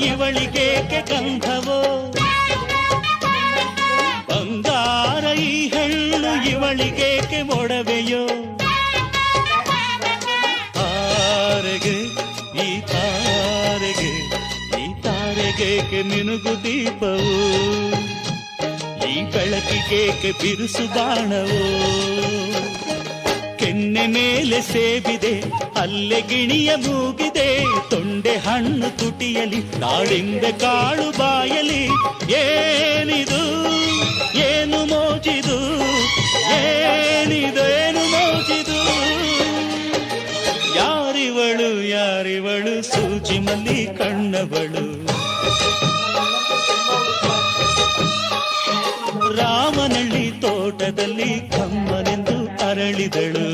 ಇವಳಿಗೇಕೆ ಗಂಧವೋ ಬಂಗಾರ ಈ ಹೆಣ್ಣು ಇವಳಿಗೇಕೆ ಒಡವೆಯೋ ತಾರೆಗೆ ಈ ತಾರೆಗೆ ಈ ತಾರೆಗೇಕೆ ಮಿನುಗು ದೀಪವು ಈ ಬೆಳಕಿಗೇಕೆ ಬಿರುಸು ಬಾಣವೋ ಕೆನ್ನೆ ಮೇಲೆ ಸೇಬಿದೆ ಅಲ್ಲೆ ಗಿಣಿಯ ಮೂಗಿದೆ ತೊಂಡೆ ಹಣ್ಣು ತುಟಿಯಲಿ ದಾಳಿಂಬೆ ಕಾಳು ಬಾಯಲಿ ಏನಿದು ಏನು ಮೋಜಿದು ಏನಿದೇನು ಮೋಜಿದು ಯಾರಿವಳು ಯಾರಿವಳು ಸೂಜಿ ಮಲ್ಲಿ ಕಣ್ಣವಳು ರಾಮನಳ್ಳಿ ತೋಟದಲ್ಲಿ ಕಮ್ಮನೆಂದು ಅರಳಿದಳು